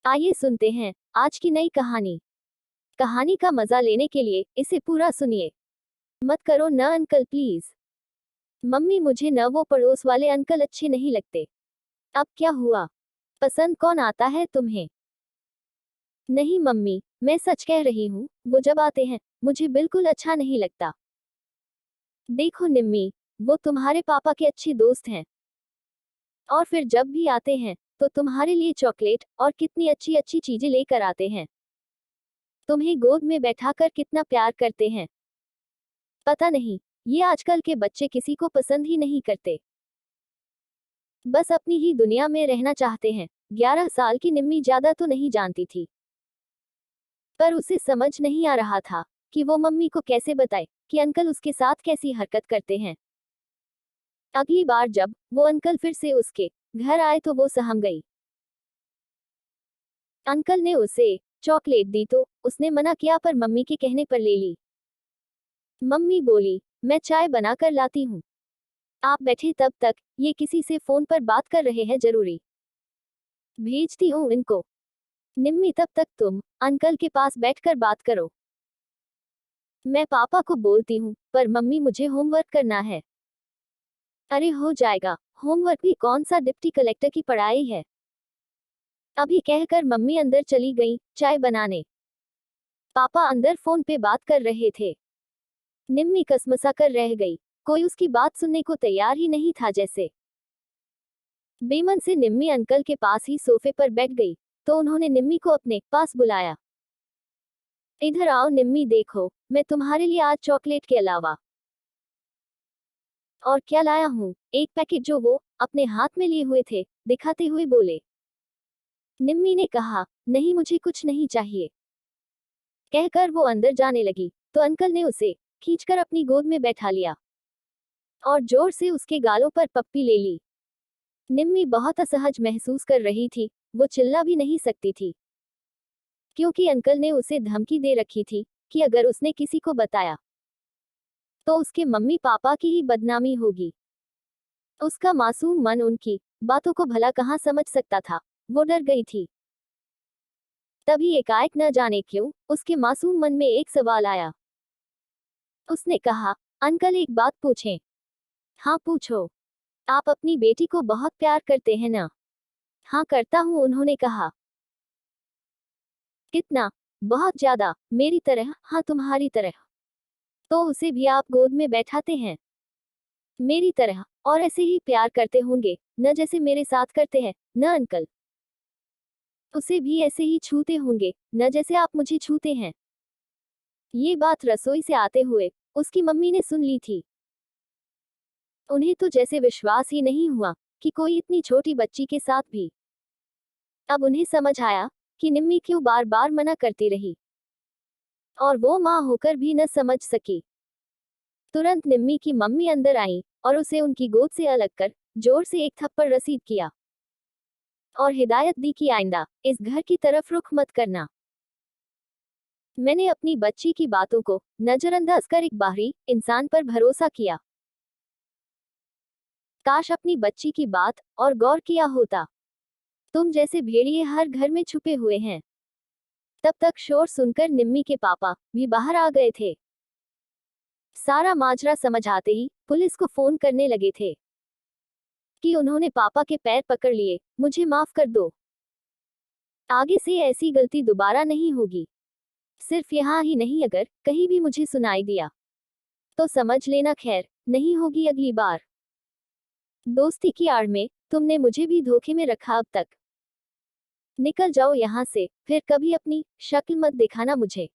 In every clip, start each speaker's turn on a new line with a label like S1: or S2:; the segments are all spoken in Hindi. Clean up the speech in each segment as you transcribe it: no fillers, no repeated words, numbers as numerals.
S1: आइए सुनते हैं आज की नई कहानी। कहानी का मजा लेने के लिए इसे पूरा सुनिए। मत करो न अंकल प्लीज। मम्मी मुझे न वो पड़ोस वाले अंकल अच्छे नहीं लगते। अब क्या हुआ? पसंद कौन आता है तुम्हें? नहीं मम्मी, मैं सच कह रही हूँ, वो जब आते हैं मुझे बिल्कुल अच्छा नहीं लगता। देखो निम्मी, वो तुम्हारे पापा के अच्छे दोस्त हैं। और फिर जब भी आते हैं तो तुम्हारे लिए चॉकलेट और कितनी अच्छी अच्छी चीजें लेकर आते हैं। तुम्हें गोद में बैठाकर कितना प्यार करते हैं। पता नहीं, ये आजकल के बच्चे किसी को पसंद ही नहीं करते। बस अपनी ही दुनिया में रहना चाहते हैं। 11 साल की निम्मी ज्यादा तो नहीं जानती थी, पर उसे समझ नहीं आ रहा था कि वो मम्मी को कैसे बताए कि अंकल उसके साथ कैसी हरकत करते हैं। अगली बार जब वो अंकल फिर से उसके घर आए तो वो सहम गई। अंकल ने उसे चॉकलेट दी तो उसने मना किया, पर मम्मी के कहने पर ले ली। मम्मी बोली, मैं चाय बनाकर लाती हूँ, आप बैठे तब तक, ये किसी से फोन पर बात कर रहे हैं जरूरी। भेजती हूँ इनको। निम्मी तब तक तुम अंकल के पास बैठकर बात करो। मैं पापा को बोलती हूँ, पर मम्मी मुझे होमवर्क करना है। अरे हो जाएगा, होमवर्क भी कौन सा डिप्टी कलेक्टर की पढ़ाई है। अभी कहकर मम्मी अंदर चली गई चाय बनाने। पापा अंदर फोन पे बात कर रहे थे। निम्मी कसमसा कर रह गई, कोई उसकी बात सुनने को तैयार ही नहीं था। जैसे बेमन से निम्मी अंकल के पास ही सोफे पर बैठ गई तो उन्होंने निम्मी को अपने पास बुलाया। इधर आओ निम्मी, देखो मैं तुम्हारे लिए आज चॉकलेट के अलावा और क्या लाया हूँ। एक पैकेट जो वो अपने हाथ में लिए हुए थे दिखाते हुए बोले। निम्मी ने कहा, नहीं मुझे कुछ नहीं चाहिए। कहकर वो अंदर जाने लगी तो अंकल ने उसे खींचकर अपनी गोद में बैठा लिया और जोर से उसके गालों पर पप्पी ले ली। निम्मी बहुत असहज महसूस कर रही थी, वो चिल्ला भी नहीं सकती थी क्योंकि अंकल ने उसे धमकी दे रखी थी कि अगर उसने किसी को बताया तो उसके मम्मी पापा की ही बदनामी होगी। उसका मासूम मन उनकी बातों को भला कहाँ समझ सकता था। वो डर गई थी। तभी एकाएक न जाने क्यों उसके मासूम मन में एक सवाल आया। उसने कहा, अंकल एक बात पूछें? हाँ पूछो। आप अपनी बेटी को बहुत प्यार करते हैं ना? हाँ करता हूँ, उन्होंने कहा। कितना? बहुत ज्यादा, मेरी तरह? हाँ तुम्हारी तरह। तो उसे भी आप गोद में बैठाते हैं? मेरी तरह, और ऐसे ही प्यार करते होंगे, न जैसे मेरे साथ करते हैं, न अंकल? उसे भी ऐसे ही छूते होंगे, न जैसे आप मुझे छूते हैं। ये बात रसोई से आते हुए उसकी मम्मी ने सुन ली थी। उन्हें तो जैसे विश्वास ही नहीं हुआ कि कोई इतनी छोटी बच्ची के साथ भी। अब उन्हें समझ आया कि निम्मी क्यों बार बार मना करती रही और वो माँ होकर भी न समझ सकी। तुरंत निम्मी की मम्मी अंदर आई और उसे उनकी गोद से अलग कर जोर से एक थप्पड़ रसीद किया और हिदायत दी कि आइंदा इस घर की तरफ रुख मत करना। मैंने अपनी बच्ची की बातों को नजरअंदाज कर एक बाहरी इंसान पर भरोसा किया। काश अपनी बच्ची की बात और गौर किया होता। तुम जैसे भेड़िए हर घर में छुपे हुए हैं। तब तक शोर सुनकर निम्मी के पापा भी बाहर आ गए थे। सारा माजरा समझ आते ही पुलिस को फोन करने लगे थे कि उन्होंने पापा के पैर पकड़ लिए, मुझे माफ कर दो, आगे से ऐसी गलती दोबारा नहीं होगी। सिर्फ यहाँ ही नहीं, अगर कहीं भी मुझे सुनाई दिया तो समझ लेना खैर नहीं होगी अगली बार। दोस्ती की आड़ में तुमने मुझे भी धोखे में रखा। अब तक निकल जाओ यहाँ से, फिर कभी अपनी शक्ल मत दिखाना मुझे।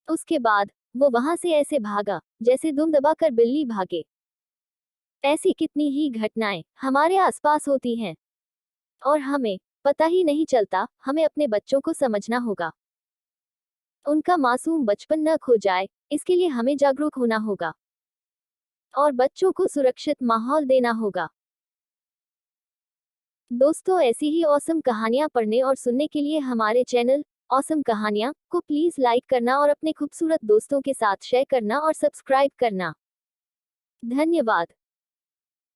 S1: उसके बाद वो वहां से ऐसे भागा जैसे दुम दबाकर बिल्ली भागे। ऐसी कितनी ही घटनाएं हमारे आसपास होती हैं और हमें पता ही नहीं चलता। हमें अपने बच्चों को समझना होगा, उनका मासूम बचपन न खो जाए, इसके लिए हमें जागरूक होना होगा और बच्चों को सुरक्षित माहौल देना होगा। दोस्तों, ऐसी ही औसम कहानियां पढ़ने और सुनने के लिए हमारे चैनल औसम कहानियां को प्लीज लाइक करना और अपने खूबसूरत दोस्तों के साथ शेयर करना और सब्सक्राइब करना। धन्यवाद।